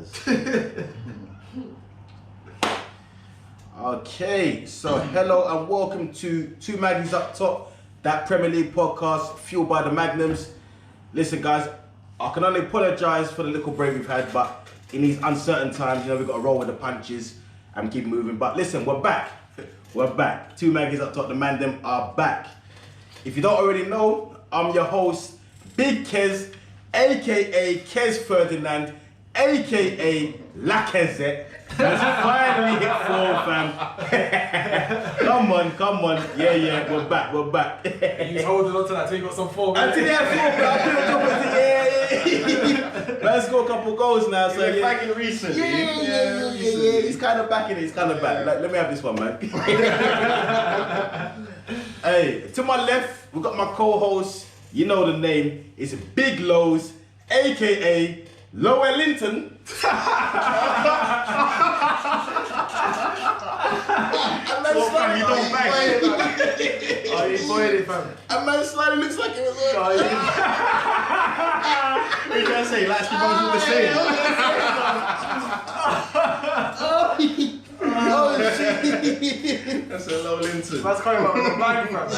Pause. Okay, so hello and welcome to Two Maggies Up Top, that Premier League podcast fueled by the Magnums. Listen, guys, I can only apologise for the little break we've had, but in these uncertain times, we've got to roll with the punches and keep moving. But listen, we're back. We're back. Two Maggies Up Top, the Magnum are back. If you don't already know, I'm your host, Big Kes, aka Kes Ferdinand, aka Lacazette. That's finally hit form, fam. come on. Yeah, we're back. He's holding on to that till you got some form. Until he had form, yeah. Let's go a couple goals now. So yeah, back in recently. Yeah. He's kind of back in it. He's kind of back. Let me have this one, man. Hey, to my left, we got my co-host. You know the name. It's Big Lows, aka Lowey Linton. Oh, fam, you don't bang. Oh, you enjoyed it, fam. A man slightly looks like it was What are you trying to say? Like Steve Owens was saying. Oh shit! That's a low Linton. That's kind of like a bang, fam.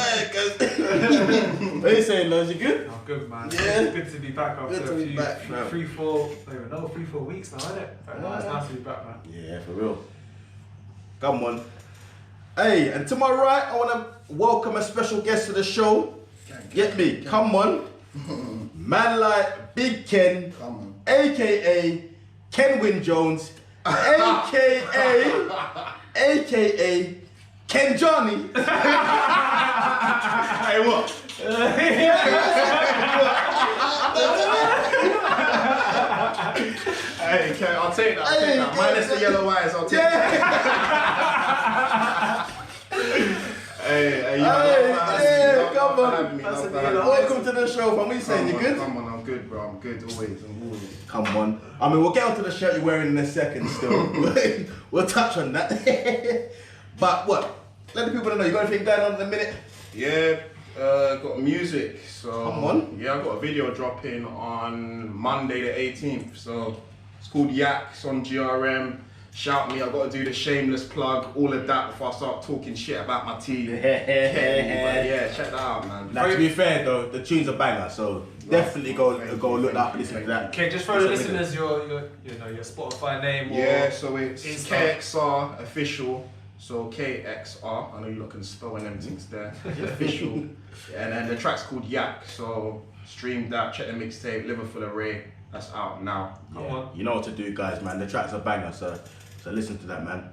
What are you saying, Lows? You good? Oh, good, man. Yeah. It's good to be back after Good to a be few, back, fam. 3-4 weeks now, isn't it? It's nice to be back, man. Yeah, for real. Come on. Hey, and to my right, I want to welcome a special guest to the show. Get me? Come on. Man like Big Ken, aka Kenwin Jones, aka Ken Johnny. Hey, what? Hey, okay, I'll take that. Minus the yellow eyes, I'll take that. Hey, come on. Welcome to the show, fam. What are you saying? You good? Come on, I'm good, bro. I'm good, always. Come on. I mean, we'll get onto the shirt you're wearing in a second still. We'll touch on that. But what? Let the people know. You got anything going on in a minute? Yeah, got music. So come on. Yeah, I got a video dropping on Monday the 18th. So it's called Yak. It's on GRM. Shout me, I gotta do the shameless plug, all of that before I start talking shit about my team. But yeah, check that out, man. Now, to be fair though, the tune's a banger, so definitely go look up, listen to that. Okay, just for the listeners, your Spotify name. Yeah, so it's KXR official. So KXR, I know you lot can spell them things there. Official. And then the track's called Yak. So stream that, check the mixtape, Liverpool Array. That's out now. Yeah. You know what to do, guys, man. The track's a banger, so listen to that, man.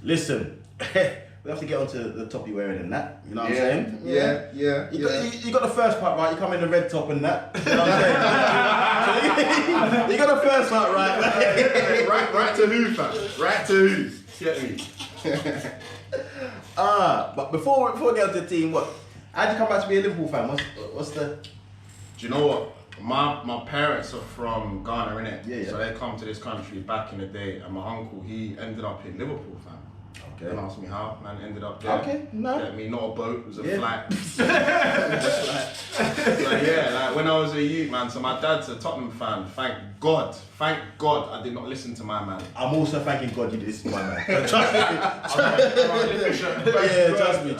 Listen, we have to get onto the top you're wearing and that. You know what I'm saying? Yeah. You got the first part right. You come in the red top and that. You know what I'm saying? You got the first part right. right to who, fam? Right to who? Get me. But before we get onto the team, how'd you come back to be a Liverpool fan? What's the? Do you know what? My parents are from Ghana, innit? Yeah. So they come to this country back in the day, and my uncle, he ended up in Liverpool, fam. Okay. Don't ask me how, man, ended up there. Okay, no. Get me, not a boat, it was a flight. When I was a youth, man, so my dad's a Tottenham fan. Thank God I did not listen to my man. I'm also thanking God you did this to my man. Trust me.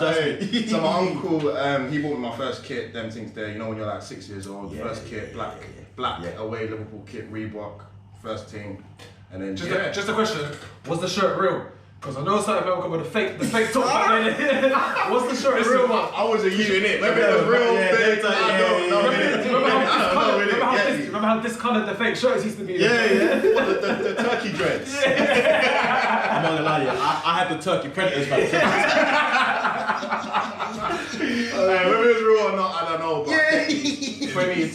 So my uncle, he bought me my first kit, them things there, you know when you're like 6 years old, first kit, black away Liverpool kit, Reebok, first team. And then just a question, was the shirt real? Because I know something about the fake top back then. Was the shirt real? I was a youth in it. Maybe it was real fake. Remember how discoloured the fake shirts used to be? The turkey dreads. I'm not gonna lie to you, I had the turkey predators back then. Whether it was real or not, I don't know. But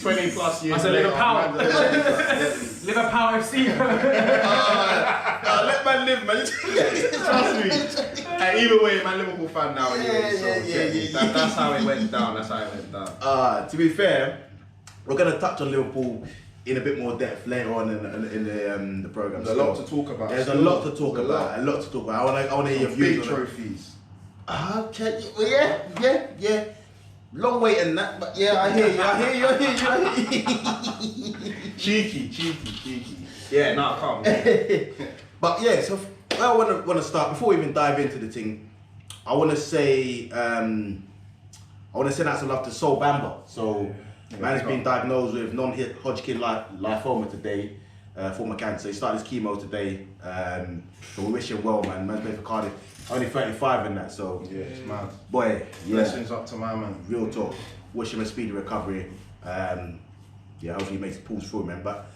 20 plus years. I said Liverpool FC. Let man live, man. Trust me. Either way, man, Liverpool fan now. Anyway, that's how it went down. To be fair, we're gonna touch on Liverpool in a bit more depth later on in the program. There's a lot to talk about. There's a lot to talk about. I want to hear your views. Big trophies. Okay, yeah. Long wait and that, but yeah, I hear you. Cheeky. Yeah, no, I can't. But yeah, so where I want to start before we even dive into the thing, I want to say send out some love to Soul Bamba. So man's been diagnosed with non-Hodgkin lymphoma today, form of cancer. He started his chemo today. So we wish him well, man. Man's playing for Cardiff. Only 35 in that, so Yeah, it's mad. boy, yeah. Blessings up to my man. Real talk. Wish him a speedy recovery. Yeah, hopefully he makes it pulls through, man. But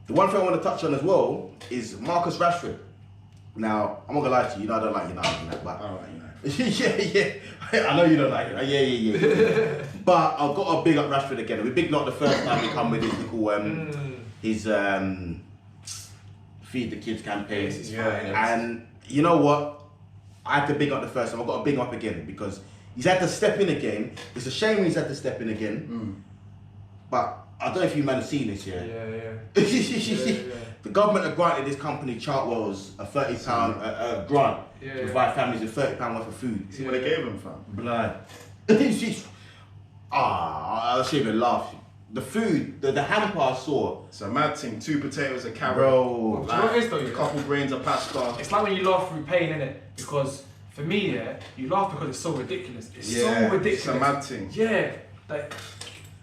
the one thing I want to touch on as well is Marcus Rashford. Now, I'm not gonna lie to you, I don't like United in that, but I don't like yeah. I know you don't like it. Yeah. But I've got to big up Rashford again. We big not the first time he come with his little his Feed the Kids campaign. And you know what? I had to big up the first time. I've got to big up again because he's had to step in again. It's a shame he's had to step in again. But I don't know if you man have seen this, yeah? The government have granted this company, Chartwell's, a £30 grant to provide families with £30 worth of food. See what they gave him, fam? Blood. I shouldn't even laugh. The food, the hamper I saw. It's a mad thing. 2 potatoes, a carrot. Bro. Do you know what it is though? A couple grains of pasta. It's like when you laugh through pain, innit? Because for me, you laugh because it's so ridiculous. It's so ridiculous. It's a mad thing. Yeah. Like,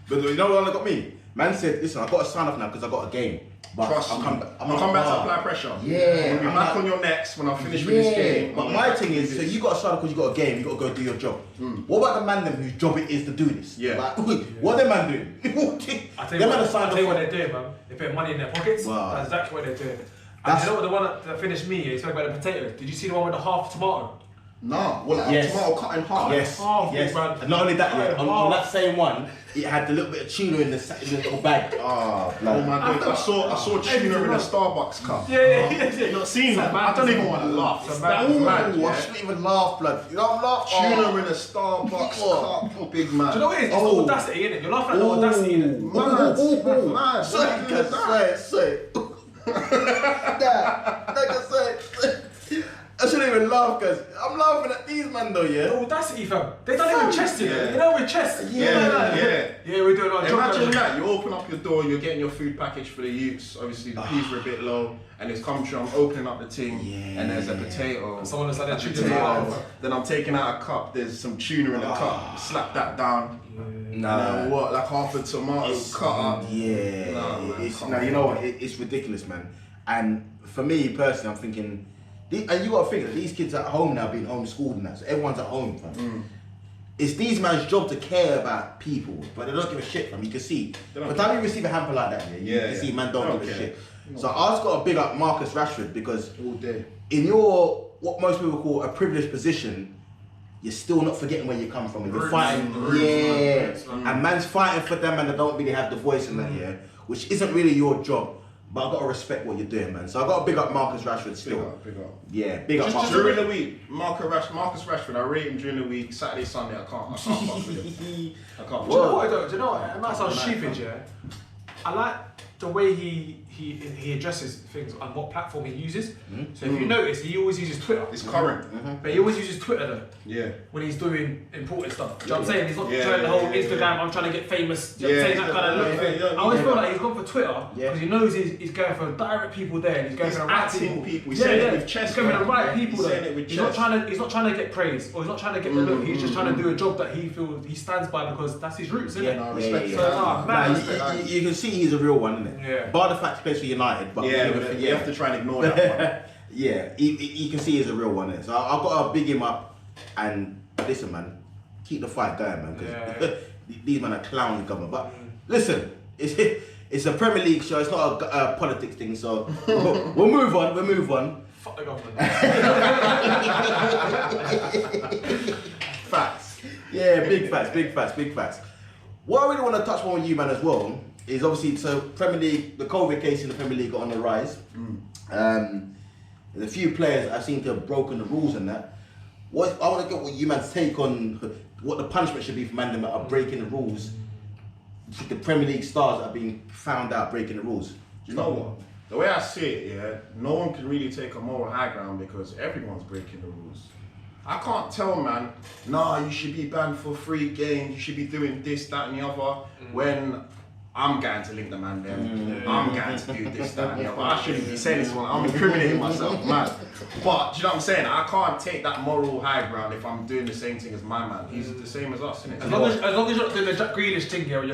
But you know what got me? Man said, listen, I've got to sign off now because I've got a game. But Trust I'll me. come I'll come back to apply pressure. Yeah. We'll be back on your necks when I finish with this game. But my thing is, so you got to sign off because you got a game, you got to go do your job. What about the man them whose job it is to do this? Yeah. Like, what them man doing? I tell you what they're doing, man. They put money in their pockets. Wow. That's exactly what they're doing. And you know what the one that finished me? He spoke about the potatoes. Did you see the one with the half tomato? No, well, like Yes. tomato cut in half. Yes, half, yes. man. And not only that, Cut in on half. that same one, it had the little bit of tuna in the little bag. Oh, Oh blood. my god, I saw tuna in a Starbucks cup. Yeah. You've not seen that? I don't even want to laugh. It's that Ooh, mad, I yeah? shouldn't even laugh, blood. You know I'm laughing. Tuna in a Starbucks cup, big man. Do you know what it is? It's the audacity, innit? You're laughing at the audacity, innit? Mad. Say. I shouldn't even laugh because I'm laughing at these man though, yeah? The audacity, fam. They don't even chest it. Yeah. You know we're chest. Yeah, we're doing our job. Imagine that, you open up your door, you're getting your food package for the youths. Obviously the peas are a bit low, and it's come through, I'm opening up the thing, and there's a potato. Someone that's like that potato. Then I'm taking out a cup, there's some tuna in a cup, slap that down. And then what, like half a tomato cut up. Yeah. You know what, it's ridiculous, man. And for me personally, I'm thinking, and you gotta think that these kids at home now being homeschooled and that, so everyone's at home, fam. It's these man's job to care about people, but they don't give a shit, fam. You can see. By the time you receive a hamper like that, you can see man don't give a shit. So I just gotta big up Marcus Rashford because in your, what most people call a privileged position, you're still not forgetting where you come from. And you're fighting, and man's fighting for them and they don't really have the voice in that, which isn't really your job. But I've got to respect what you're doing, man. So I've got to big up Marcus Rashford still. Big up. Yeah, big up Just Marcus. during the week, Marcus Rashford, I rate him during the week, Saturday, Sunday, I can't fuck with him. I can't. Do you know what though? Do you know what? It might sound stupid, yeah. I like the way he addresses things and what platform he uses. So if you notice, he always uses Twitter. It's current. But he always uses Twitter though. Yeah. When he's doing important stuff. Do you know what I'm saying? He's not trying the whole Instagram, I'm trying to get famous. Do you know what I'm saying? That kind of look thing. I always feel like he's gone for Twitter because he knows he's going for direct people there and he's going for the right people. He's saying it with chest. He's going for the right people He's there. saying it with He's not chest. trying to get praise or he's not trying to get the look. He's just trying to do a job that he feels he stands by because that's his roots, isn't it? I respect that. You can see he's a real one, isn't it? Yeah. Bar the fact he plays for United, but you have to try and ignore that one. Yeah, you can see he's a real one, innit? So I've got to big him up and listen, man, keep the fight going, man, because these men are clowning the government. But listen, it's a Premier League show, it's not a politics thing, so we'll move on. Fuck the government. Facts. Yeah, big facts. What I really want to touch on with you, man, as well, is obviously, so Premier League, the COVID case in the Premier League are on the rise. There's a few players I've seen to have broken the rules and that. I want to get what you man's take on what the punishment should be for man that are breaking the rules. The Premier League stars that are being found out breaking the rules. You know what? The way I see it, no one can really take a moral high ground because everyone's breaking the rules. I can't tell man, nah, you should be banned for 3 games, you should be doing this, that and the other, when I'm going to link the man then. I'm going to do this, that, and the other. I shouldn't be saying this one. I'm incriminating myself, man. But do you know what I'm saying? I can't take that moral high ground if I'm doing the same thing as my man. He's the same as us, isn't it? As long as you're not doing the Jack Grealish thing, you're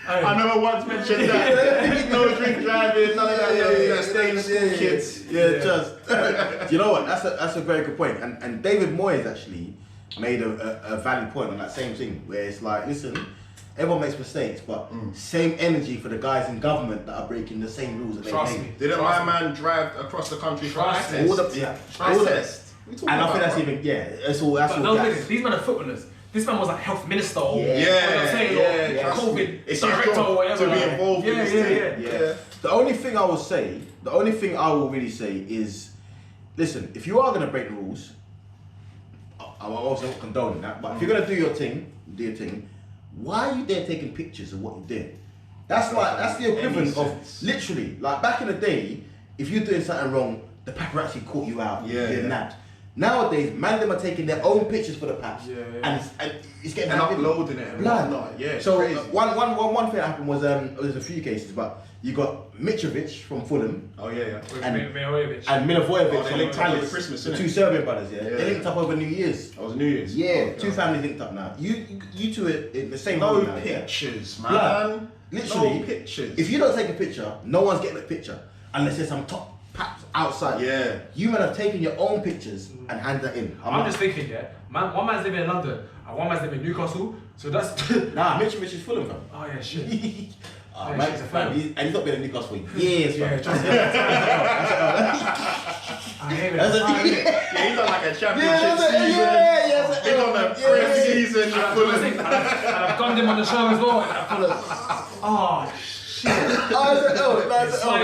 I never once mentioned that. No drink driving, none of that. Stay in school, kids. Yeah, just. You know what? That's a very good point. And David Moyes actually made a valid point on that same thing, where it's like, listen, everyone makes mistakes, but same energy for the guys in government that are breaking the same rules that they make. Didn't my man drive across the country for eye test? All the test. And I think that's even, that's all gas. These men are footballers. This man was like health minister or COVID director or whatever. To be involved in this thing. The only thing I will really say is, listen, if you are going to break the rules, I'm also not condoning that, but if you're going to do your thing, why are you there taking pictures of what you did? That's the equivalent of literally, like back in the day, if you're doing something wrong, the paparazzi caught you out, you're nabbed. Nowadays, man, them are taking their own pictures for the paps, and it's getting uploading it and whatnot. Yeah. So one thing that happened was there's a few cases, but you got Mitrovic from Fulham. Oh yeah. And Milivojevic from Palace. Christmas, the two Serbian brothers. Yeah. They linked up over New Year's. That was New Year's. Yeah. Two families linked up now. You two are in the same. No pictures, man. Literally, no pictures. If you don't take a picture, no one's getting a picture unless there's some top paps outside. Yeah. You men have taken your own pictures and hand that in. I'm just thinking, one man's living in London and one man's living in Newcastle, so that's... Nah, Mitrovic is Fulham, fam. Oh yeah, shit. Man, he's a fan. And he's not been in Newcastle for years, fam. I hate it. He's on like a championship season. He's on the pre-season. And I've gunned him on the show as well. Oh, shit.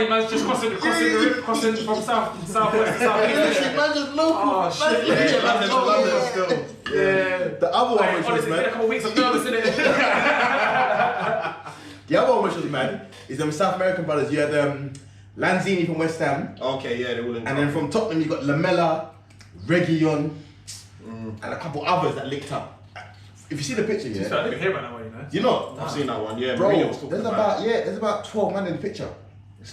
Man's just crossing from southwest to southeast. Man just local. Oh shit. London still. Yeah. The other one which was mad. A couple of weeks of nervous in it. The other one which was mad is them South American brothers. You had Lanzini from West Ham. Okay, yeah, they all. And then from Tottenham you got Lamella, Reguilon, and a couple others that linked up. If you see the picture, I didn't even hear about that one, you know. You know? I've seen that one, yeah. Bro, there's about 12 men in the picture.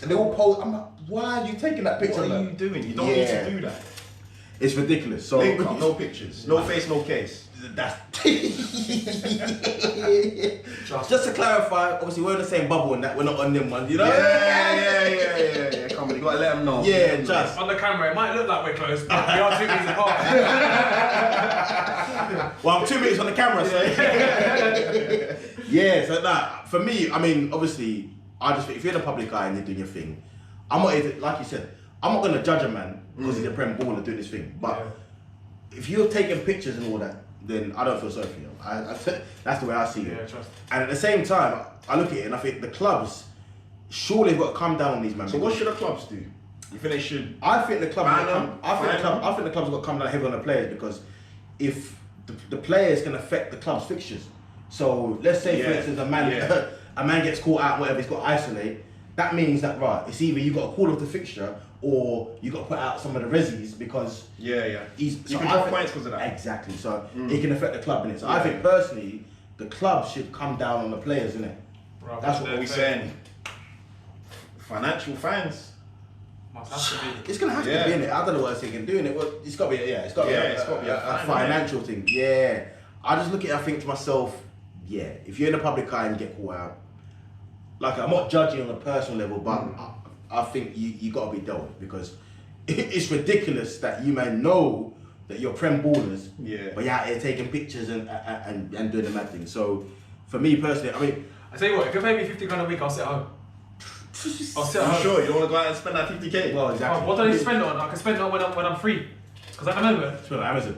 And they all pose. I'm like, why are you taking that picture? What are you doing? You don't need to do that. It's ridiculous. So link up, no pictures, no face, no case. That's just to clarify, obviously we're in the same bubble and that we're not on them ones, you know? Yeah. Come on, you gotta let them know. Yeah, just on the camera, it might look like we're close, but we are 2 meters apart. Well, I'm 2 meters on the camera, so yeah. So that for me, I mean, obviously, I just think if you're in the public eye and you're doing your thing, I'm not like you said, I'm not gonna judge a man because he's a Prem baller doing his thing, but if you're taking pictures and all that, then I don't feel sorry for you. That's the way I see it. Yeah, trust. And at the same time, I look at it and I think the clubs surely have got to come down on these men. So what should the clubs do? You think they should? I think the clubs have got to come down heavy on the players, because if the players can affect the club's fixtures. So let's say for instance a man gets caught out, whatever, he's got to isolate. That means that it's either you got to call off the fixture or you got to put out some of the resis because you can drop points because of that. Exactly. So it can affect the club in it. So I think personally the club should come down on the players, innit? That's what we're saying. Financial fines. It's gonna have to be in it. I don't know what else they can do in it. Well, it's got to be it's got to be a financial thing. Yeah. I just look at it, I think to myself, if you're in the public eye and you get caught out, like I'm not judging on a personal level, but I think you got to be dealt with, because it's ridiculous that you may know that you're Prem ballers, but you're out here taking pictures and doing the mad thing. So for me personally, I mean, I tell you what, if you pay me 50 grand a week, I'll sit at home. Sure, you don't want to go out and spend that 50k? Well, exactly. What do I need to spend it on? I can spend it on when I'm free. Because at the moment, spend it on Amazon.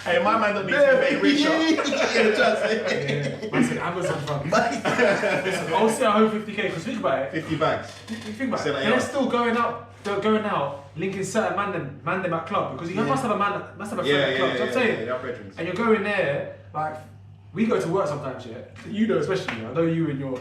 Hey, my man don't need to make rich. I said Amazon, fam. Listen, I'll sit at home 50k, because think about it. 50 bags. Think about it. They're still going out, linking certain man them at club, because you must have a friend at club. You know what I'm saying? And you're going there, like, we go to work sometimes, you know, especially, I know you and your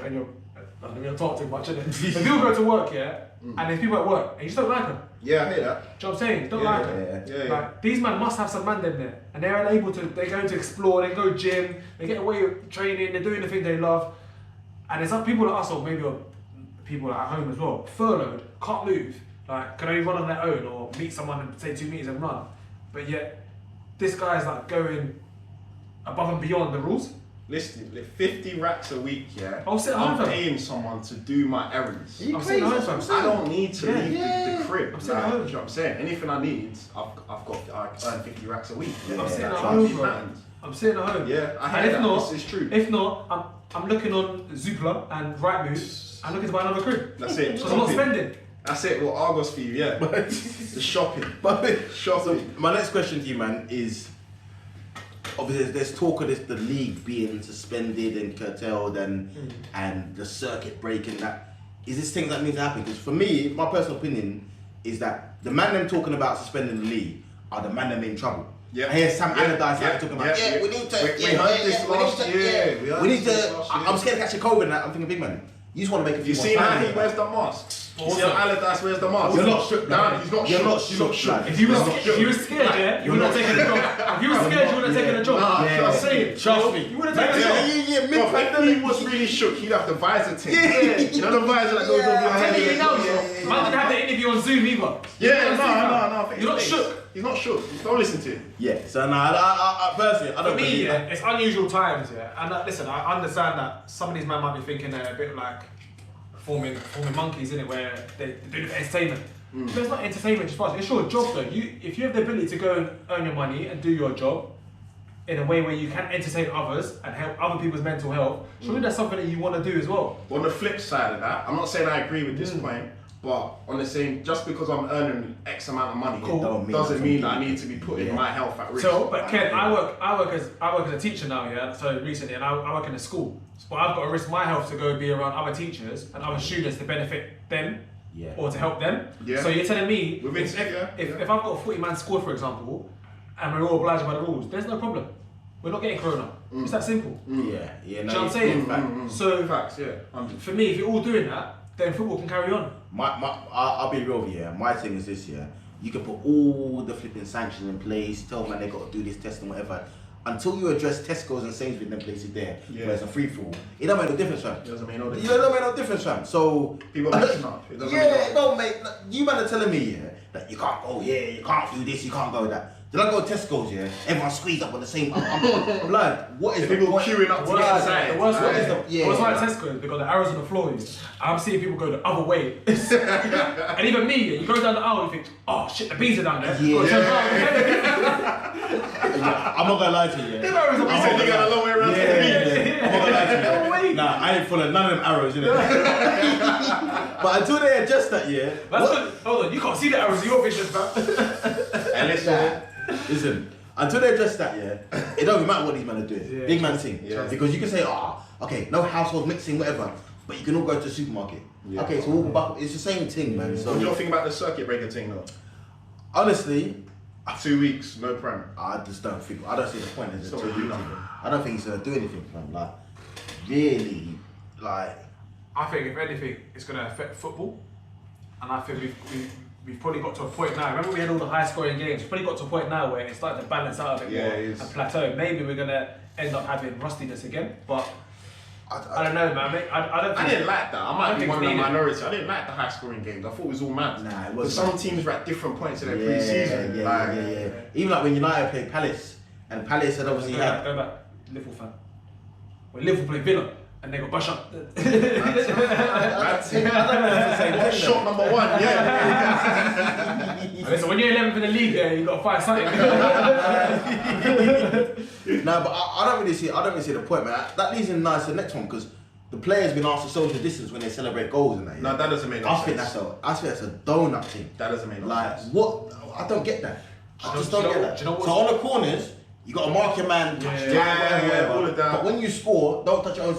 I'm not gonna talk too much, innit? If people go to work, and there's people at work, and you just don't like them. Yeah, I hear that. Do you know what I'm saying? Don't like them. Yeah. Like, these men must have some man them there, and they're able to. They go to explore, they go gym, they get away with training, they're doing the thing they love, and there's some people like us, or maybe people at home as well, furloughed, can't move, like can only run on their own, or meet someone and say 2 meters and run, but yet this guy's like going above and beyond the rules. Listen, 50 racks a week, I'm paying someone to do my errands. I'm sitting at home, I don't need to leave the crib. I'm sitting at home. You know what I'm saying? Anything I need, I earn 50 racks a week. I'm sitting at home, bro. I'm sitting at home. Yeah, I and hear if that. not, This is true. If not, I'm looking on Zoopla and Rightmove. I'm looking to buy another crib. That's it. Because I'm not spending. That's it. Well, Argos for you, yeah. The shopping. So my next question to you, man, is obviously there's talk of the league being suspended and curtailed and the circuit breaking. That is this thing that needs to happen? Because for me, my personal opinion is that the man them talking about suspending the league are the man them in trouble. Yeah. I hear Sam Allardyce talking about we need to. We heard this last year. We need to. I'm scared to catch a COVID. And I'm thinking, big man, you just want to make a few You more see how signings. he wears the mask? You see how Allardyce wears the mask? You're not shook. No, he's not You're not shook. shook. He's not shook. If you were scared, you wouldn't have taken the job. If you were scared, you wouldn't have taken the job. I'm saying, Trust me. you wouldn't have taken the job. Bro, if he was really shook, he'd have the visor thing. You know the visor that goes over your I'm head? telling you now, man didn't have the interview on Zoom either. No. You're not shook. He's not shook. Don't listen to him. Yeah. So I personally, I don't For me, believe that. it's unusual times, and listen, I understand that some of these men might be thinking they're a bit like forming monkeys, innit, where they do it for entertainment. But it's not entertainment just for us. It's your job though. If you have the ability to go and earn your money and do your job in a way where you can entertain others and help other people's mental health, surely that's something that you want to do as well. On the flip side of that, I'm not saying I agree with this point, but on the same, just because I'm earning X amount of money, doesn't mean that I need to be putting my health at risk. So, but Ken, I work as a teacher now, so recently, and I work in a school. But I've got to risk my health to go be around other teachers and other students to benefit them or to help them. Yeah. So you're telling me if I've got a 40-man squad, for example, and we're all obliged by the rules, there's no problem. We're not getting corona. It's that simple. Yeah. Do you know what I'm saying? So facts, for me, if you're all doing that, then football can carry on. I'll be real with you. My thing is this, you can put all the flipping sanctions in place, tell man they got to do this test and whatever. Until you address Tesco's and Sainsbury's and them places there, where it's a free for all, it don't make no difference, fam. It doesn't make no difference. It don't make no difference, fam. So people mixing up. It don't make. You man are telling me that you can't go, you can't do this, you can't go that. Then I go to Tesco's, everyone squeezed up on the same. I'm like, what is people queuing up to get inside? The worst one at Tesco's, because the arrows on the floor I'm seeing people go the other way. And even me, you go down the aisle and you think, oh shit, the bees are down there. I'm not gonna lie to you. He said you got a long way around to the bees. I'm not gonna lie to you. Nah, I ain't full of none of them arrows, innit? But until they adjust that, hold on, you can't see the arrows in your vision, fam. And listen, until they adjust that, it don't matter what these men are doing. Big man thing. Because you can say, okay, no household mixing, whatever, but you can all go to the supermarket. Okay, so it's the same thing, man. So you don't think about the circuit breaker thing, though? Honestly, 2 weeks, no prem. I just don't think. I don't see the point in it. I don't think he's gonna do anything, man. Like, really, like. I think if anything, it's gonna affect football, and I think we've probably got to a point now. Remember, we had all the high-scoring games. We've probably got to a point now where it's starting to balance out a bit more and plateau. Maybe we're gonna end up having rustiness again, but. I don't know, man. I didn't like that. I might be one of the minority. I didn't like the high-scoring games. I thought it was all mad. Nah, it was. Some teams were at different points in their pre-season. Yeah. Even like when United played Palace, and Palace had obviously had. Go back, Liverpool fan. When Liverpool played Villa, and they got bush up. That's it. Shot number 1, Listen, when you're 11th in the league, you got to fight something. No, but I don't really see the point, man. That leads in nice to the next one because the players been asked to social distance when they celebrate goals and that. No, that doesn't make no sense. I think that's a donut thing. That doesn't make no Like sense. what? I don't get that. I just don't get that. So on the corners, you got to mark your man, touch whatever. All of that. But when you score, don't touch your own.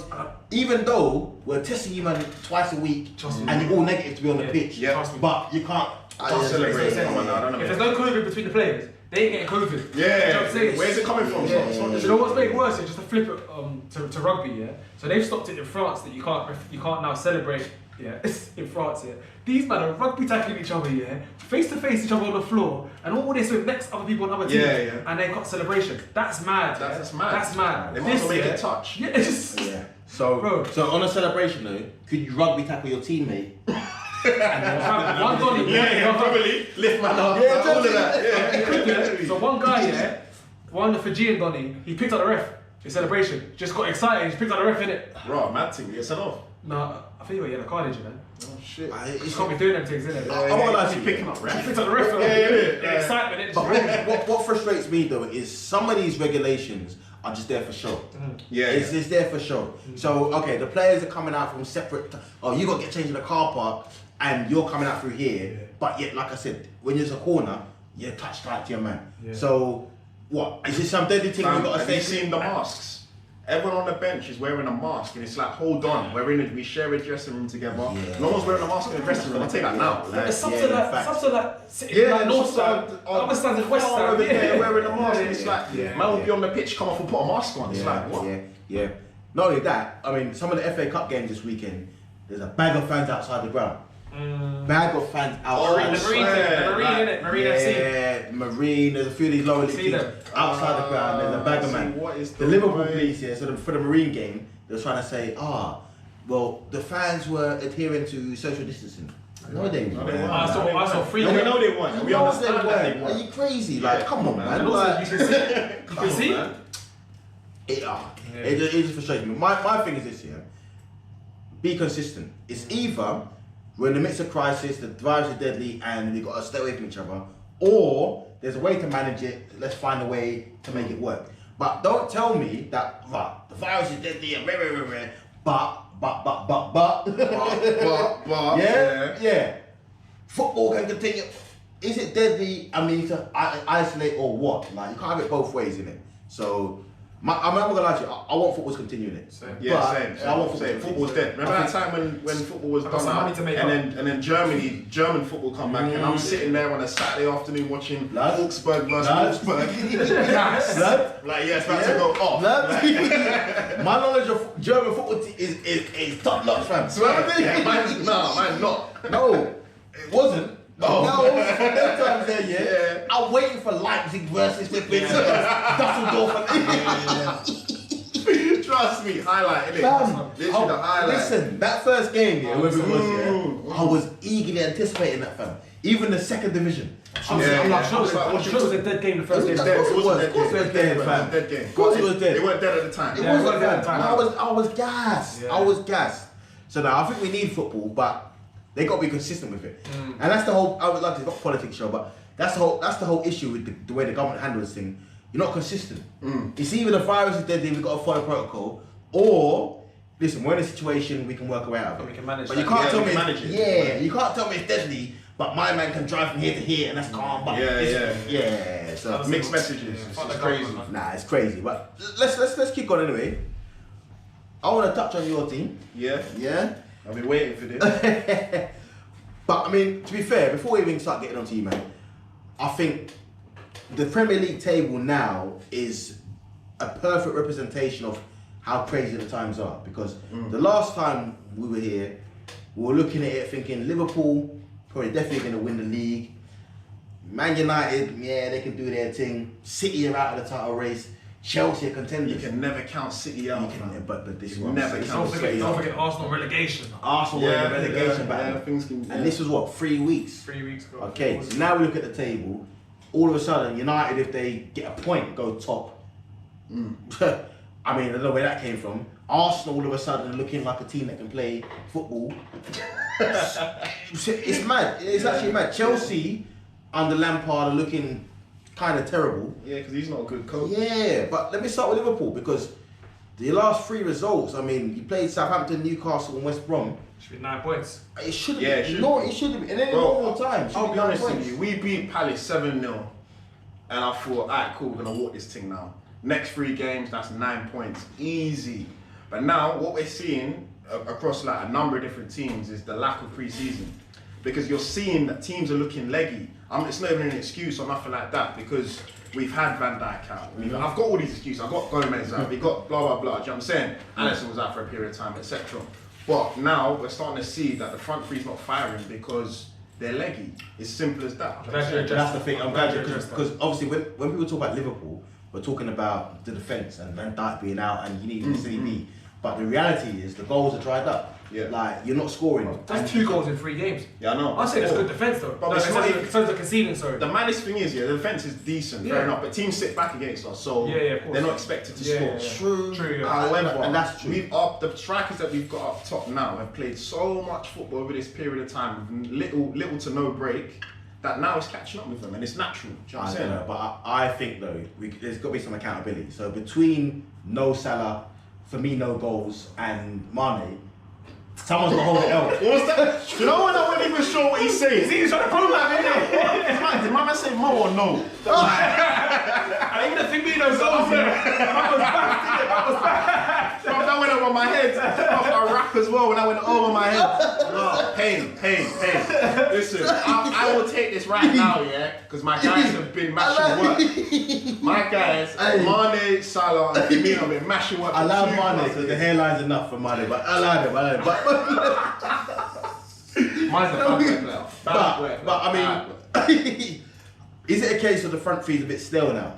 Even though we're testing you man twice a week, and you're all negative to be on the pitch, but you can't. Don't celebrate. If there's no COVID between the players, they ain't getting COVID. Yeah. You know what I'm saying? Where's it coming from? Yeah. It's not You just- know what's made worse is just to flip it to rugby, yeah. So they've stopped it in France that you can't now celebrate, yeah. in France, yeah. These men are rugby tackling each other, yeah, face to face each other on the floor, and all this with next other people on other teams, and they've got celebrations. That's mad. That's mad. That's mad. They might as well make it touch. Yeah, it's just. Yeah. So on a celebration though, could you rugby tackle your teammate? One guy, probably lift man up. Yeah, all of that. Yeah. So one guy, one Fijian Donny, he picked up the ref in celebration. Just got excited. He just picked up the ref in it. Bro, mad thing. You sent off. No, I think he got yellow cardage, you know. Oh shit. You can't be doing them things, innit? I won't lie to you. Picking up, He right? picked up the ref. Yeah. Excitement. It But what frustrates me though is some of these regulations are just there for show. Yeah. It's there for show. So okay, the players are coming out from separate. Oh, you got to get changed in the car park, and you're coming out through here. Yeah. But yet, like I said, when there's a corner, you're touched tight to your man. Yeah. So what is this some deadly thing we got to Have stay? you seen the masks? Everyone on the bench is wearing a mask, and it's like, hold on, we share a dressing room together. Yeah. No one's wearing a mask in the dressing room. I'll take that now. Like, It's some yeah, sort of facts. like north side, other stands in west side. over there wearing a mask, Yeah, and it's yeah, like, yeah. man will be on the pitch, come off and put a mask on. It's like, what? Yeah. Not only that, I mean, some of the FA Cup games this weekend, there's a bag of fans outside the ground. Bag of fans outside. Marine FC. Yeah, Marine. There's a few of these lower league See teams them. outside the ground. There's a bag of see, man. what is The the Liverpool point? police here. So for the Marine game, they were trying to say, well, the fans were adhering to social distancing. No, they weren't. I saw free. No, we know they won. We No, understand they that they weren't. won. Are you crazy? Like, come on, man. And also, Like, you can see. You can see. It just frustrates me. My thing is this, yeah. Be consistent. It's either we're in the midst of crisis, the virus is deadly, and we've got to stay away from each other, or there's a way to manage it. Let's find a way to make it work. But don't tell me that the virus is deadly and but yeah. Football can continue. Is it deadly? I mean, to isolate or what? Like, you can't have it both ways, innit? So, I'm not gonna lie to you. I want football to continue in it. Yeah, same. I want Same. football Football's to dead. continue. Remember that time when football was I've got done some out, money to make and then German football come back, and I'm sitting there on a Saturday afternoon watching Augsburg versus Augsburg. Blood? Like, yeah, it's about to go off. Blood? My knowledge of German football is top notch, fam. Yeah, mine's not. No, it wasn't. No, them times there, yeah. I'm waiting for Leipzig versus Dusseldorf. Trust me, highlight, innit? Fam, Literally the highlight. listen, that first game, yeah, whoever it was, yeah, I was eagerly anticipating that, fam. Even the second division. I'm sure it was a dead game the first game. It wasn't Of course it was dead, fam. Dead game. Of course it was dead. They weren't dead at the time. It Yeah, wasn't it wasn't fam. that time. I was gassed. Yeah. I was gassed. So now I think we need football, but they got to be consistent with it. And that's the whole. I would like to. It's not a politics show, but that's the whole issue with the way the government handles this thing. You're not consistent. It's either the virus is deadly, we've got to follow protocol, or listen, we're in a situation we can work our way out of it. We can manage But that. you can't Yeah, tell we me. can manage it. Yeah, you can't tell me it's deadly, but my man can drive from here to here and that's calm. But yeah. So Mixed messages. Fuck It's the crazy. government, nah, it's crazy. But let's keep going anyway. I want to touch on your team. Yeah, Yeah. I've been waiting for this. But I mean, to be fair, before we even start getting onto you, man, I think the Premier League table now is a perfect representation of how crazy the times are. Because the last time we were here, we were looking at it thinking Liverpool probably definitely going to win the league. Man United, yeah, they can do their thing. City are out of the title race. Chelsea are contenders. You can never count City out. But this You one, never it's count all City Don't out. forget Arsenal relegation. Arsenal were in the relegation battle. Things can. And this was what, 3 weeks? 3 weeks ago. Okay, so now we look at the table. All of a sudden, United, if they get a point, go top. I mean, I don't know where that came from. Arsenal, all of a sudden, looking like a team that can play football. It's mad. It's actually mad. Chelsea, under Lampard, are looking kind of terrible. Yeah, because he's not a good coach. Yeah, but let me start with Liverpool because the last 3 results, I mean, you played Southampton, Newcastle, and West Brom. Should be 9 points. It should have Yeah, it been. should No, be. it should have been. In any Bro, normal time. it should I'll be be 9 honest with points. you. We beat Palace 7-0, and I thought, alright, cool, we're gonna walk this thing now. Next 3 games, that's 9 points, easy. But now, what we're seeing across like a number of different teams is the lack of pre-season. because you're seeing that teams are looking leggy. It's not even an excuse or nothing like that because we've had Van Dijk out. I've got all these excuses. I've got Gomez out. We've got blah, blah, blah. Do you know what I'm saying? Alisson was out for a period of time, etc. But now we're starting to see that the front three's not firing because they're leggy. It's simple as that. That's the thing. I'm glad because obviously when people talk about Liverpool, we're talking about the defence and Van Dijk being out and you need CB. But the reality is the goals are dried up. Yeah. Like you're not scoring. That's 2 goals in 3 games. Yeah, I know. I say that's good defence though. But No, it's not even- in terms of conceding, sorry. The maddest thing is, the defence is decent, fair enough, but teams sit back against us, so of course. they're not expected to score. True. Yeah. However, and that's true. The strikers that we've got up top now have played so much football over this period of time with little to no break that now it's catching up with them, and it's natural. Do you know what I'm saying? Know, but I think though there's got to be some accountability. So between no Salah, Firmino goals, and Mane, someone's got to hold the L. What was that? You know when I wasn't even sure what he's saying? He's trying to program it. Did my man say Mo or no? I even think we know goals there. That was back. That went over my head. I rap as well when I went over my head. No, pain. Listen, I will take this right now, yeah? Because my guys have been mashing work. My guys, Mane, Salah, and Firmino have been mashing work. I love Mane because the hairline's enough for Mane, but I like him. But Mine's a bad player. But I mean, is it a case of the front three's a bit stale now?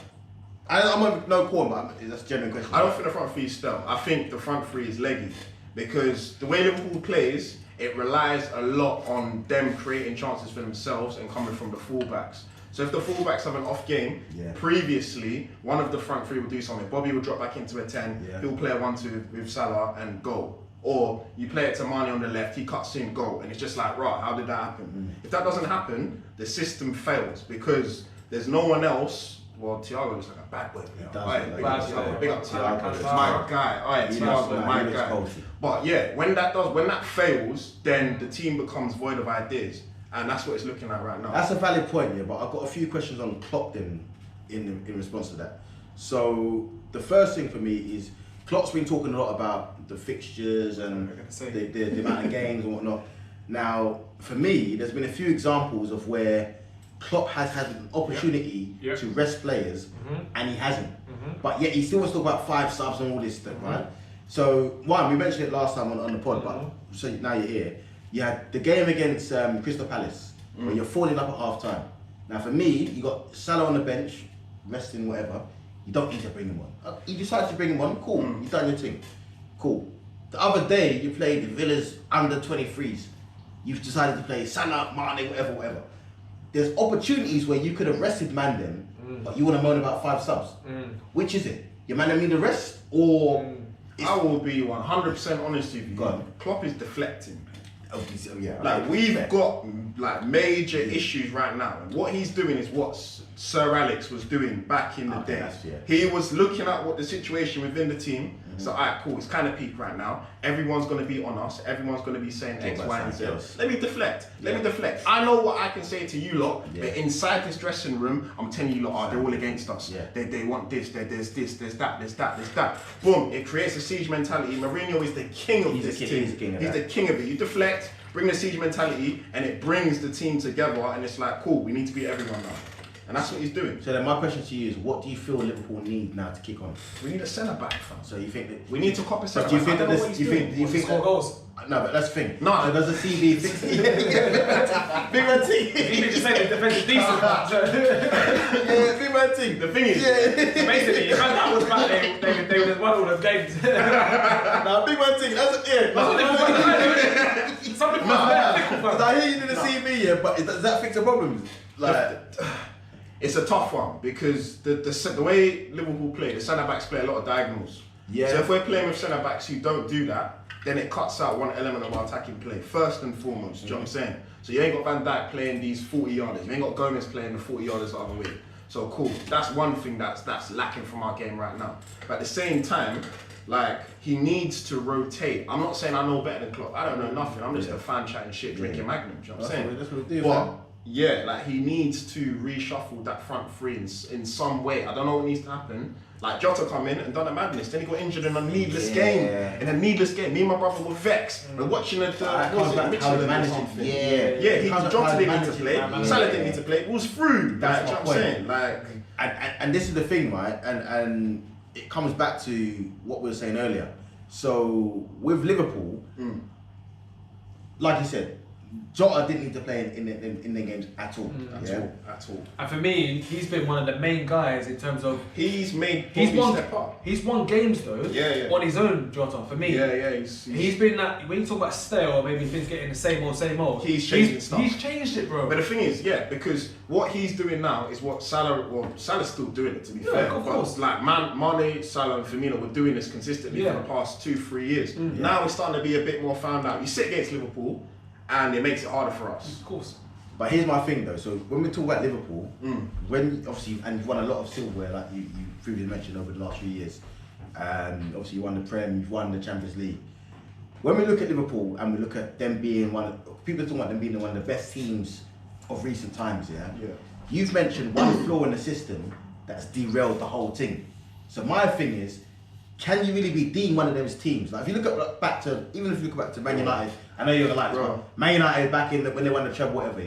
I'm no corn, but that's a genuine question. I don't think the front three is stale. I think the front three is leggy because the way Liverpool plays, it relies a lot on them creating chances for themselves and coming from the fullbacks. So if the fullbacks have an off game, previously one of the front three will do something. Bobby will drop back into a 10. He'll play a 1-2 with Salah and go. Or you play it to Mane on the left, he cuts in, goal, and it's just like, right, how did that happen? If that doesn't happen, the system fails because there's no one else. Well, Thiago looks like a bad boy. Big up Thiago. It's my guy. Alright, Thiago, my guy. But yeah, when that fails, then the team becomes void of ideas, and that's what it's looking like right now. That's a valid point, yeah. But I've got a few questions on Klopp in response to that. So the first thing for me is Klopp's been talking a lot about the fixtures and the amount of games and whatnot. Now, for me, there's been a few examples of where Klopp has had an opportunity to rest players and he hasn't. But yet he still wants to talk about 5 subs and all this stuff, right? So, one, we mentioned it last time on the pod, but so now you're here. You had the game against Crystal Palace where you're falling up at half time. Now, for me, you got Salah on the bench, resting, whatever. You don't need to bring him on. You decided to bring him on, cool. You've done your thing, cool. The other day, you played Villa's under 23s. You've decided to play Salah, Mane, whatever. There's opportunities where you could have rested Mandem, but you want to moan about 5 subs. Which is it? Your Mandem need a rest, or? I will be 100% honest with you. Go on. Klopp is deflecting. Yeah. Like we've got like major issues right now, and what he's doing is what Sir Alex was doing back in the day. He was looking at what the situation within the team. So, alright, cool. It's kind of peak right now. Everyone's going to be on us. Everyone's going to be saying X, Y, and Z. Let me deflect. Let me deflect. I know what I can say to you lot, but inside this dressing room, I'm telling you lot, they're all against us. They want this. There's this. There's that. Boom. It creates a siege mentality. Mourinho is the king of this team. He's the king of it. You deflect, bring the siege mentality, and it brings the team together. And it's like, cool. We need to beat everyone now. And that's what he's doing. So then my question to you is, what do you feel Liverpool need now to kick on? We need a centre back, fam. So you think that we need to cop a centre back? Do you think that this? Do you think score goals? No, but that's the thing. No, there's a CV fix. Big man team. You just say the defence is decent. Big man team. The thing is, basically, if that was back, they would have won all those games. Nah, big man team. That's Something I hear you did the CV, yeah, but does that fix the problems? Like, it's a tough one because the way Liverpool play, the centre backs play a lot of diagonals. Yeah. So if we're playing with centre backs who don't do that, then it cuts out one element of our attacking play, first and foremost. Do you know what I'm saying? So you ain't got Van Dijk playing these 40-yarders. You ain't got Gomez playing the 40-yarders the other way. So cool. That's one thing that's lacking from our game right now. But at the same time, like, he needs to rotate. I'm not saying I know better than Klopp. I don't know nothing. I'm just a fan chatting shit, drinking Magnum. Do you know what I'm saying? That's what we do, but yeah, like he needs to reshuffle that front three in some way. I don't know what needs to happen. Like Jota come in and done a madness. Then he got injured in a needless game. Yeah. In a needless game. Me and my brother were vexed. We're watching it. Was it Michelin or something? Yeah, Jota didn't need to play. Salah didn't need to play. It was through. That's like, my you know point. what I'm saying? Like, and this is the thing, right? And it comes back to what we were saying earlier. So with Liverpool, like you said, Jota didn't need to play in the games at all. at all. And for me, he's been one of the main guys in terms of He's made he's Bobby step up. He's won games though. On his own, Jota. For me, he's been that. When you talk about stale, or maybe things getting the same old. He's changing stuff. He's changed it, bro. But the thing is, because what he's doing now is what Salah's still doing it, to be fair. Of course. But like Mane, Salah and Firmino were doing this consistently for the past 2-3 years. Now we're starting to be a bit more found out. You sit against Liverpool and it makes it harder for us. Of course. But here's my thing though. So when we talk about Liverpool, when obviously and you've won a lot of silverware, like you previously mentioned over the last few years. Obviously you won the Prem, you've won the Champions League. When we look at Liverpool and we look at them being people talking about them being one of the best teams of recent times, you've mentioned one flaw in the system that's derailed the whole thing. So my thing is, can you really be deemed one of those teams? Like if you look at back to Man United, I know you're gonna like this, but Man United back in when they won the treble, whatever,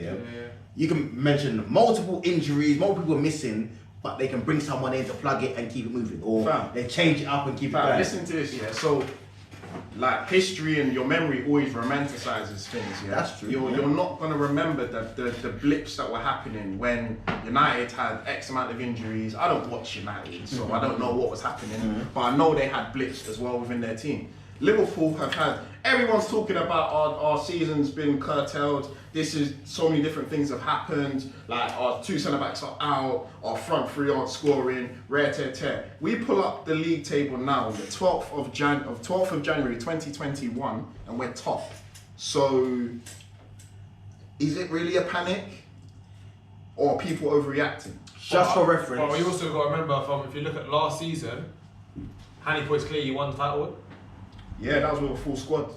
you can mention multiple injuries, multiple people missing, but they can bring someone in to plug it and keep it moving, or they change it up and keep it going. Listen to this, so like history and your memory always romanticizes things, That's true. You're not gonna remember the blips that were happening when United had X amount of injuries. I don't watch United, so I don't know what was happening, but I know they had blips as well within their team. Liverpool have had, everyone's talking about our season's been curtailed. This is so many different things have happened. Like our 2 centre backs are out, our front 3 aren't scoring. We pull up the league table now, the 12th of January 2021, and we're top. So, is it really a panic, or are people overreacting? Just for reference. But you also got to remember, if you look at last season, how many points clear you won the title with? Yeah, that was with a full squad.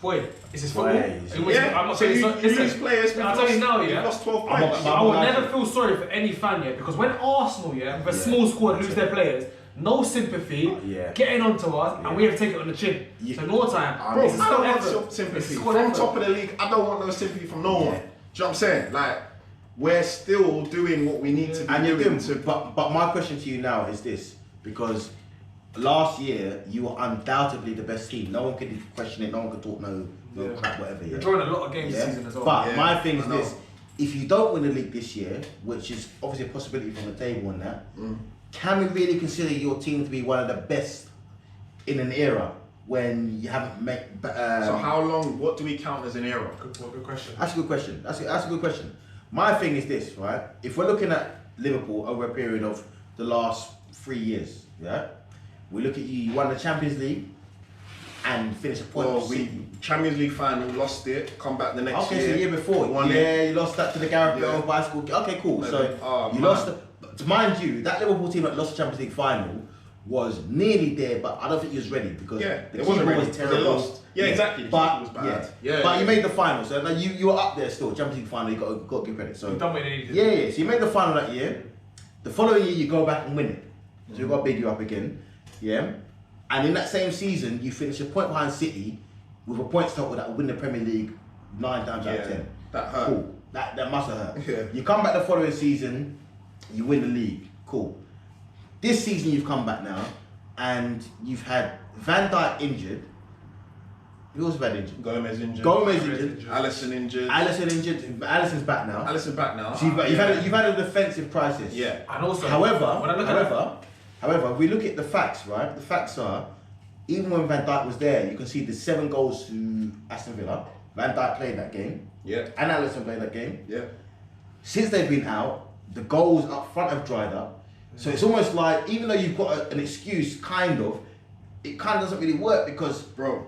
Boy, is this football? I'm not saying you lose players. I'll tell you now, you lost 12 points. I will never feel sorry for any fan, because when Arsenal, with a small squad, lose their players, no sympathy, getting onto us, and we have to take it on the chin. So no time. Bro, I don't want sympathy. From top of the league, I don't want no sympathy from no one. Do you know what I'm saying? Like, we're still doing what we need to be doing. But my question to you now is this, because last year you were undoubtedly the best team. No one could question it. No one could talk no crap, whatever. You're drawing a lot of games this season as well. But my thing is this: if you don't win the league this year, which is obviously a possibility from the table and that, can we really consider your team to be one of the best in an era when you haven't made? So how long? What do we count as an era? Good question. That's a good question. That's a good question. My thing is this, right? If we're looking at Liverpool over a period of the last 3 years, we look at you won the Champions League and finished a point. Well, Champions League final, lost it, come back the next year. Okay, so the year before, you lost that to the Gareth Bale bicycle. Okay, cool. So you lost. Mind you, that Liverpool team that lost the Champions League final was nearly there, but I don't think he was ready because the keeper was terrible. They lost. Yeah, exactly. But was bad. But you made the final, so you were up there still. Champions League final, you got to give credit. So you've done what you needed. Yeah. So you made the final that year. The following year, you go back and win it. So you've got to big you up again. Yeah, and in that same season, you finish a point behind City with a points total that will win the Premier League 9 times out of 10. That hurt. Cool. That must have hurt. Yeah. You come back the following season, you win the league. Cool. This season, you've come back now, and you've had Van Dijk injured. Who else had injured? Gomez injured. Alisson injured. Alisson's back now. So you've had a defensive crisis. Yeah. And also, However, if we look at the facts, right? The facts are, even when Van Dijk was there, you can see the 7 goals to Aston Villa. Van Dijk played that game. Yeah. And Alisson played that game. Yeah. Since they've been out, the goals up front have dried up. So it's almost like, even though you've got an excuse, it kind of doesn't really work because... Bro,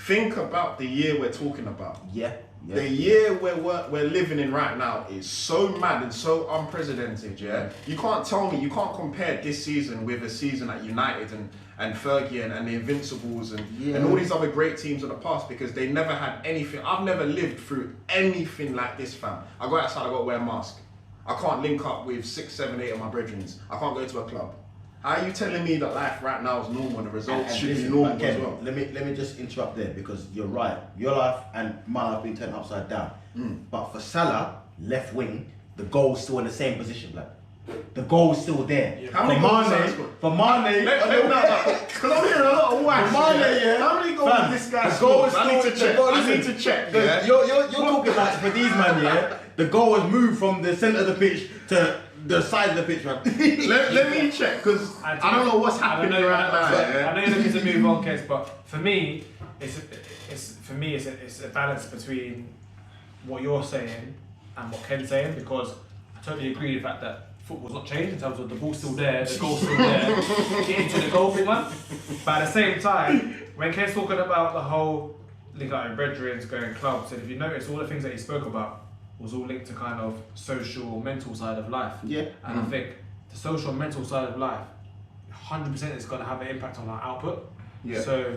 think about the year we're talking about. Yeah. The year we're living in right now is so mad and so unprecedented, You can't tell me, you can't compare this season with a season at United and Fergie and the Invincibles and all these other great teams of the past because they never had anything. I've never lived through anything like this, fam. I go outside, I got to wear a mask. I can't link up with 6, 7, 8 of my brethren. I can't go to a club. How are you telling me that life right now is normal and the results And should be listen, normal again, as well? Let me just interrupt there because you're right. Your life and my life been turned upside down. But for Salah, left wing, the goal's still in the same position. Like the goal's still there. Yeah. How many goals has he scored? For Mane, Because I'm hearing a lot of whack. Mane, yeah. How many goals Fam, did this guy the goal score? is I need to still- check. the goal- I need listen, to check. the- Yeah. You're talking like for these man, yeah. The goal has moved from the centre of the pitch to the side of the pitch, man. Let me check because I don't know what's happening right now. I know you're looking to move on, Kes, but for me, it's a balance between what you're saying and what Ken's saying, because I totally agree with the fact that football's not changed in terms of the ball's still there, the goal's still there, get into the goal thing, man. But at the same time, when Ken's talking about the whole link out in brethrens, going clubs, and if you notice, all the things that he spoke about was all linked to kind of social, mental side of life. Yeah. And I think the social and mental side of life, 100% is going to have an impact on our output. Yeah. So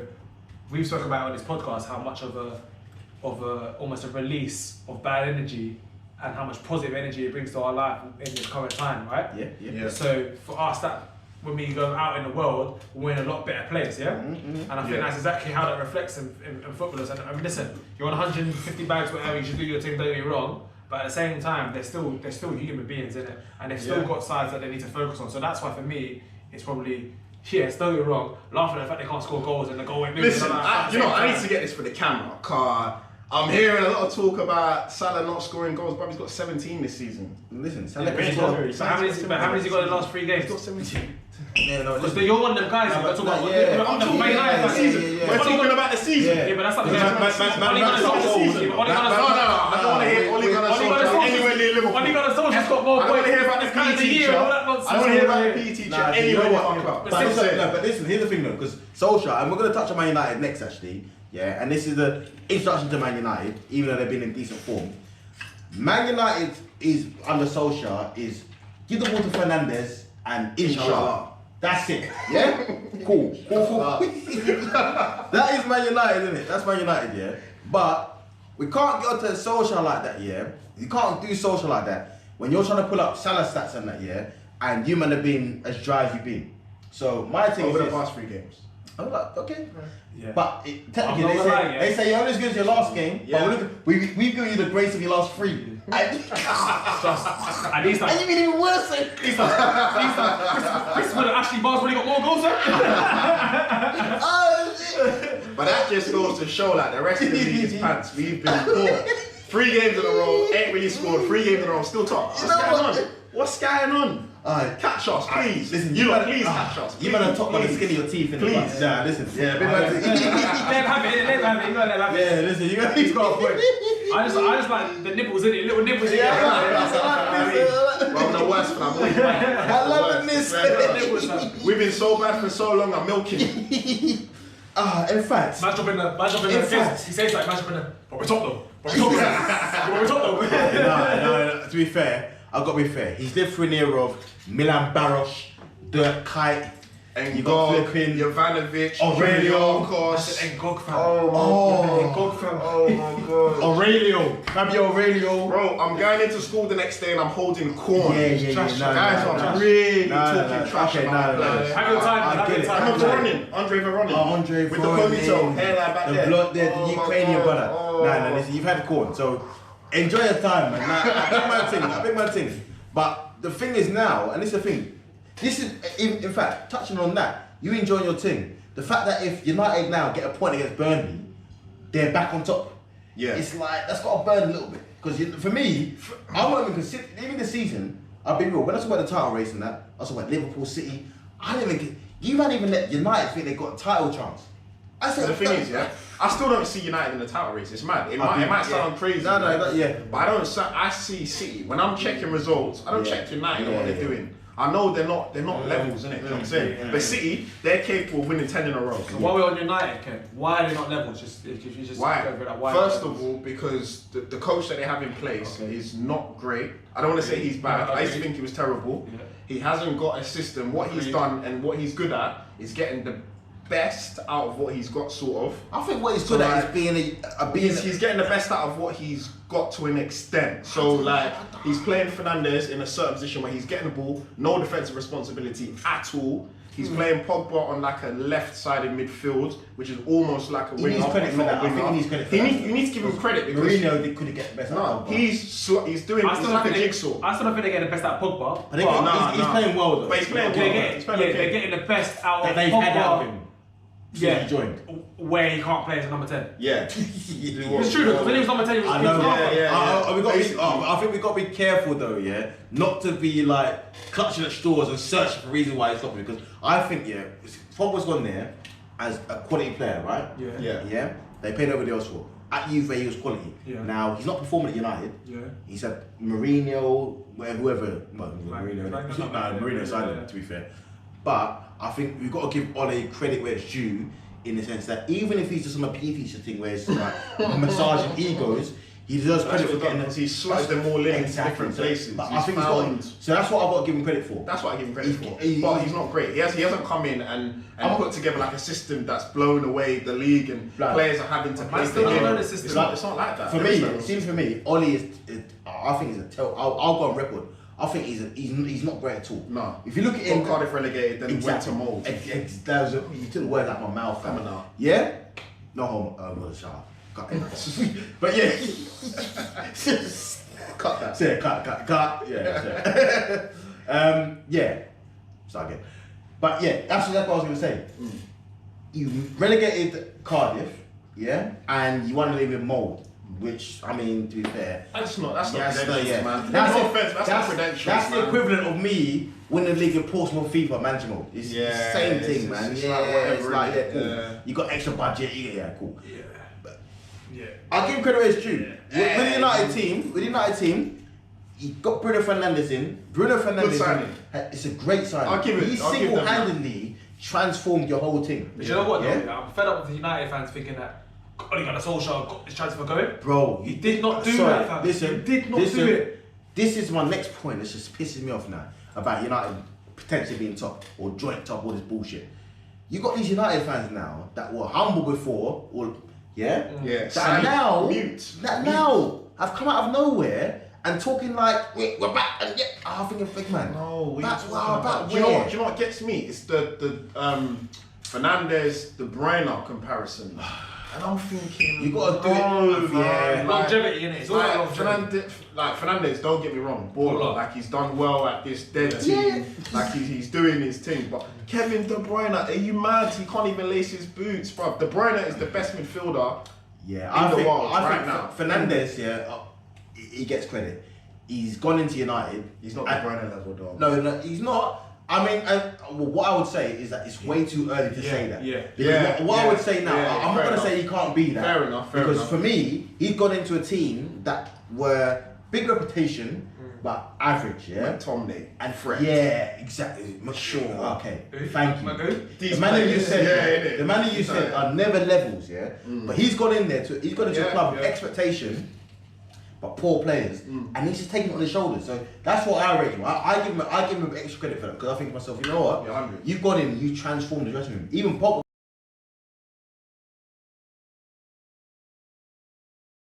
we've spoken about on this podcast how much of almost a release of bad energy and how much positive energy it brings to our life in this current time, right? Yeah. So for us, that when we go out in the world, we're in a lot better place, yeah? And I think that's exactly how that reflects in footballers. And I mean, listen, you're on 150 bags, whatever, you should do your thing, don't get me wrong. But at the same time, they're still human beings, innit? And they've still got sides that they need to focus on. So that's why for me, it's probably, yeah, don't get me wrong, laughing at the fact they can't score goals and the goal ain't moving. Listen, I need to get this for the camera. Car. I'm hearing a lot of talk about Salah not scoring goals, but he's got 17 this season. Listen, Yeah, Salah but can score. how many has he got in the last 3 games? He's got 17. Yeah, no, Because listen. you're one of them guys who but talk about yeah, I'm talking about the season. We're talking about the season. Yeah, but that's not the Man, Only Gunnar Solskjaer. No, I don't want to hear Ole Gunnar Solskjaer anywhere near Liverpool. Only Gunnar Solskjaer's got more I don't want points. to hear about the PE teacher. I don't want to hear about the PE teacher Nah, you anywhere know near what? my club. But listen, here's the thing though, because Solskjaer, and we're going to touch on Man United next actually, yeah, and this is the introduction to Man United, even though they've been in decent form. Man United is, under Solskjaer, is give the ball to Fernandes and inshallah. That's it, yeah? Cool. That is Man United, isn't it? That's Man United, yeah? But we can't go to Solskjaer like that, yeah? You can't do Solskjaer like that when you're trying to pull up Salah stats and that, yeah? And you man have been as dry as you've been. So my thing Over is the this. past 3 games. I'm like, okay. Yeah. But technically, I'm not gonna lie, yeah. they say you're only as good as your last game, but we've given you the grace of your last 3. And he's like, And you've been even worse. Chris would have actually Barnes really got more goals, sir. Oh, shit. But that just goes to show like the rest of the league is pants. We've been poor. 3 games in a row, ain't really scored. 3 games in a row, still top. What's going on? Catch us, please. Listen, you lot, please catch us. You better talk about the skin of your teeth in the Please. bus. Nah, listen. Yeah, Let him have it, you gotta let him have it. yeah, listen. He's got a point. I just like the nipples in it, little nipples in it. Bro, I'm the worst, fam. I love this. We've been so bad for so long, I'm milking it. In fact, Match up in the fact. he says like match up in the, but we're top though. But we're top though. no, to be fair, I've got to be fair. He's lived through an era of Milan Baros, Dirk Kuyt, And you got flipping Jovanovic, Aurelio, of course. Ngog fam. Oh my god. Aurelio, Fabio Aurelio. Bro, I'm going into school the next day and I'm holding corn. Yeah. Guys No, are really no, talking trash okay, about no. players. Have your time, I have get your it. time. I'm Voronin, Andre Voronin. Andre With Voronin, the ponytail, hairline back the there. blood there, Oh the my Ukrainian God. brother. Oh. Nah, listen, you've had corn, so enjoy your time, man. I big man thing. But the thing is now, and this is the thing, this is, in fact, touching on that, you enjoying your team. The fact that if United now get a point against Burnley, they're back on top. Yeah. It's like, that's got to burn a little bit. Because for me, I won't even consider, even this season, I'll be real, when I talk about the title race and that, I talk about Liverpool, City, I don't even, you can't even let United think they've got a title chance. I said, The thing is, yeah, I still don't see United in the title race. It's mad. It might sound crazy. No, yeah. But I see City. When I'm checking results, I don't check United and what they're doing. I know they're not levels, innit? You know what I'm saying? Yeah. But City, they're capable of winning 10 in a row. So while we're on United, Ken, why are they not levels? Just Why? go over that. Why? First of all, because the coach that they have in place is not great. I don't want to say he's bad. Yeah, I used to think he was terrible. Yeah. He hasn't got a system. What he's done and what he's good at is getting the best out of what he's got, sort of. I think what he's good at is being He's getting the best out of what he's got to an extent. So like he's playing Fernandes in a certain position where he's getting the ball, no defensive responsibility at all. He's playing Pogba on like a left-sided midfield, which is almost like a winger. He needs credit for that. I think he needs credit for that. You need to give him credit because Mourinho couldn't get the best out of Pogba. he's doing. It's like a jigsaw. I still don't think they're getting the best out of Pogba. He's playing well though. But he's playing well. They're getting the best out that of they've Pogba. had out of him. Yeah, he joined. Where he can't play as a number 10. Yeah. It's true because when he was number 10, he was I know. Yeah. I think we got to be careful though, yeah, not to be like clutching at straws and searching for reasons why he's stopping. Because I think Pogba's gone there as a quality player, right? Yeah. They paid everybody else for. At Juve, he was quality. Yeah. Now he's not performing at United. Yeah. He's at Mourinho, whoever. Well, Mourinho signed him, to be fair. But I think we've got to give Ole credit where it's due, in the sense that even if he's just on a P feature thing where it's like massaging egos, he deserves credit for getting them. He's slotted them all in different places. But I think so that's what I've got to give him credit for. That's what I give him credit for. But he's not great. He hasn't come in and put together like a system that's blown away the league and players are having to play still don't know the the system. It's not like that. For me, it seems for me, Ole is. I think he's a tell. I'll go on record. I think he's not great at all. No. If you look at him, Cardiff relegated, then went to mould. You took the words out of my mouth. Coming out. Yeah. No homo. Shut up. But yeah. Cut that. Say cut. Yeah. Yeah. Start again. But yeah, that's what I was gonna say. You relegated Cardiff, yeah, and you want to leave in mould. Which, I mean, to be fair, That's not man. That's No offense, that's not credentials, That's the man. equivalent of me winning the league in Portsmouth FIFA manager mode. It's the same thing, man. It's Yeah, like whatever, it's like, yeah, cool. yeah. You got extra budget, cool. Yeah. I'll give him credit where it's due. With the United team, he got Bruno Fernandes in. Bruno Fernandes, signing. It's a great signing. I'll give it. He single-handedly transformed your whole team. But you know what? Yeah? Though? I'm fed up with the United fans thinking that Ole got the Solskjaer got his transfer going. Bro, He did not do that, fam. Listen, He did not do it. This is my next point that's just pissing me off now about United potentially being top or joint top, all this bullshit. You got these United fans now that were humble before, that now have come out of nowhere and talking like we're back and I think it's big man. No, we Back- talking about. back Do you know where? what? Do you know what gets me? It's the Fernandes, De Bruyne comparison. And I'm thinking, You gotta do it, man, Longevity, innit? It's all about longevity. Fernandes, don't get me wrong, baller. Like he's done well at this dead team. Yeah. Like he's doing his thing. But Kevin De Bruyne, are you mad? He can't even lace his boots, bro. De Bruyne is the best midfielder. I think now. Fernandes, he gets credit. He's gone into United. He's not De Bruyne level, though. No, he's not. I mean, what I would say is that it's way too early to say that. What I would say now, I'm not going to say he can't be that. Fair enough. Because for me, he's gone into a team that were big reputation, but average, yeah? Like Tomney And Fred. Yeah, exactly. Sure. Okay. Thank you. Who? The man that you said, innit? the man that you said are never levels, yeah. But he's gone in there he's gone into a club with Yeah. expectation, but poor players, and he's just taking it on his shoulders. So that's what I rate him. I give him extra credit for that because I think to myself, you know what? Yeah, 100. You've gone in, you transformed the dressing room. Even Pogba.